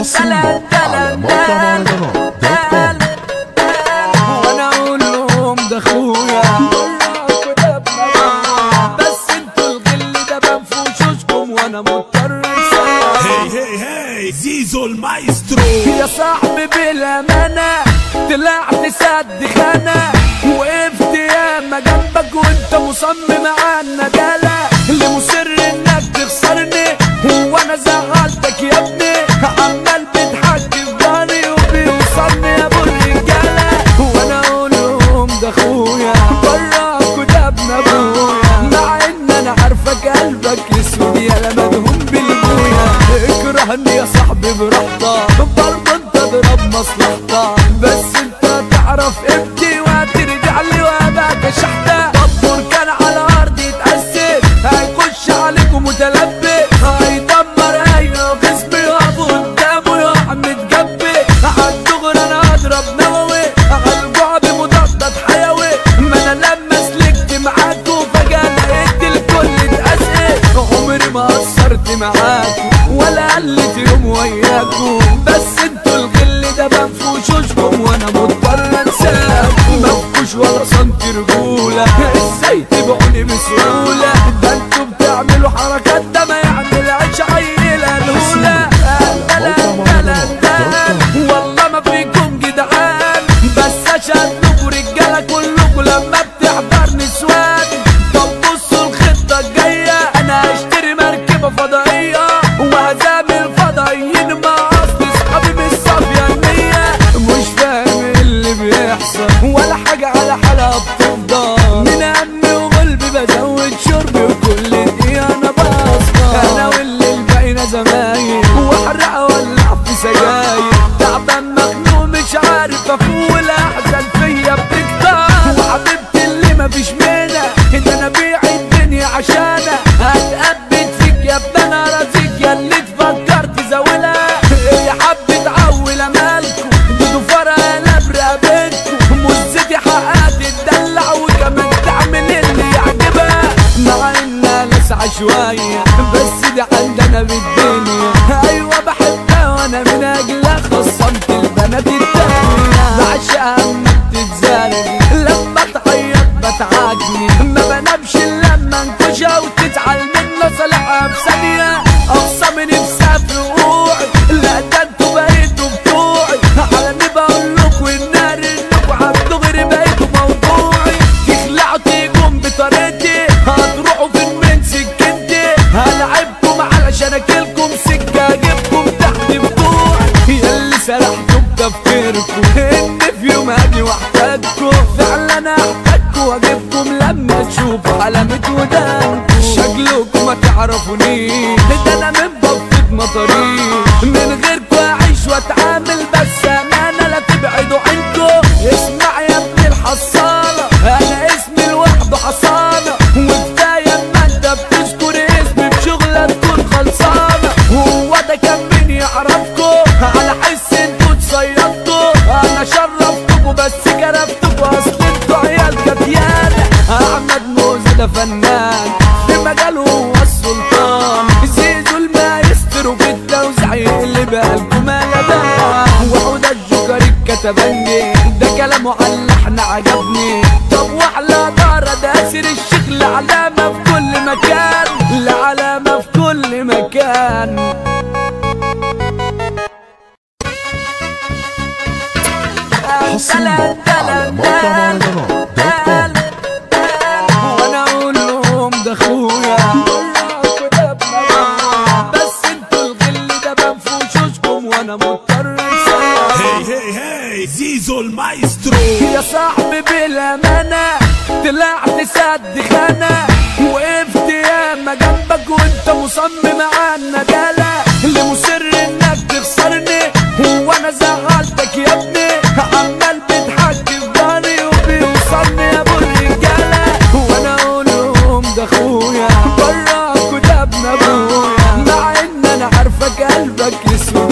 حصريا على موقع مهرجانات.com. وانا اقول لهم ده اخويا بس انتوا الغل ده بان في وشوشكم وانا مضطر هي زيزو المايسترو يا صاحبي بالامانه طلعت سد خانه وقفت ياما جنبك وانت مصمم على الندالة اللي مصر انك تخسرني وانا زعلتك يا ابني عمال بتحكي في ضهري وبيوصلني يا ابو الرجاله وانا اقول لهم ده اخويا براك وده ابن ابويا مع ان انا عارفك قلبك اسود يالا مدهون بالبويا اكرهني يا صاحبي براحتك برضه انت اضرب مصلحتك بس انت تعرف قيمتي وهترجع لي وابقى كشحتة دبور كان على ارضي يتأسف هيخش عليكم متلبس هيدمر ايوه جسمي يقف قدامه يقع متجبي عالدغري انا اضرب نووي عالبعد مضاد حيوي ما انا لما سلكت معاكوا فجأة لقيت الكل اتأسف عمري ما قصرت معاكوا ولا قلت يوم وياكوا بس انتوا الغل ده بان في وشوشكم وانا مضطر انساكوا مفكوش ولا سنتي رجولة ازاي تبيعوني بسهولة ده انتوا بتعملوا حركات ده ما يعملهاش عيلة الهولة والله ما فيكم جدعان بس اشهد لكم رجالة كلكم لما بتحضر نسوان طب بصوا الخطة الجاية انا هشتري مركبة فضائية وهزامل فضائيين مع اصل اصحابي مش صافية النية مش فاهم اللي بيحصل ولا حاجة على حالها بتفضل من همي وقلبي بزود شربي وكل دقيقة انا بصفى انا واللي الباقينا زمايل واحرق اولع في سجاير تعبان مخنوق مش عارف افوق الاحزان فيا بتكتر وحبيبتي اللي مفيش منها ان انا بيع الدنيا عشانها هتقبت فيك يا ابني انا رازيك يا اللي تفكرت زاولها يا حبة عول امالكم دودو فرقة برقبتكم مزتي حقها تتدلع وكمان تعمل اللي يعجبها مع انها لسعة شوية بس دي عندنا بالدنيا ايوه بحبها وانا من اجلها خصمت البنات التانية بعشقها اما بتتزارب لما تعيط بتعاجني ما بنامش الا لما انكشها وتزعل منه صالحها بثانية اقصى من نفسها في وقوعي لا ده انتوا بقيتوا بتوعي على اني بقولكوا النار انكوا عالدغري بقيتوا موضوعي تخلعوا تيجوا بطريقتي هتروحوا فين من سكتي هلعبكم علشان اكلكم سكة اجيبكم تحت بطوعي ياللي سرحتوا بتفكيركم ان في يوم هاجي واحتاجكم فعلا هحتاجكم واجيبكم لما تشوفوا علامة ودانكم شكلكم ما تعرفونيش ده انا من بفة مطاريش من غيركم اعيش واتعامل بس امانة لا تبعدوا عنكم اسمع يا ابن الحصالة انا اسمي لوحده حصانة وكفاية اما انت بتذكر اسمي بشغلة تكون خلصانة هو ده كان مين يعرفكم على حس انتوا اتصيدتوا انا شرفتكوا بس كرفتكوا اصل انتوا عيال كديانة احمد موزة ده فنان في مجاله هو السلطان زيزو المايسترو في التوزيع اللي بالكم ملبان وحوده الجوكر الكتبنجي ده كلامه على اللحن عجبني طب واحلى دارة ده اسر الشيخ لعلامة في كل مكان لعلامة في كل مكان حصريا على موقع مهرجانات.com. وانا اقول لهم ده اخويا بس انتوا الغل ده بان في وشوشكم وانا مضطر هي زيزو المايسترو يا صاحبي بالامانه طلعت سد خانه وقفت ياما جنبك وانت مصمم على الندالة اللي مصر انك تخسرني وانا زعلتك يا ابني عمال بتحكي في ضهري وبيوصلني يا ابو الرجاله وانا اقول لهم ده اخويا براك وده ابن ابويا مع ان انا عارفك قلبك اسود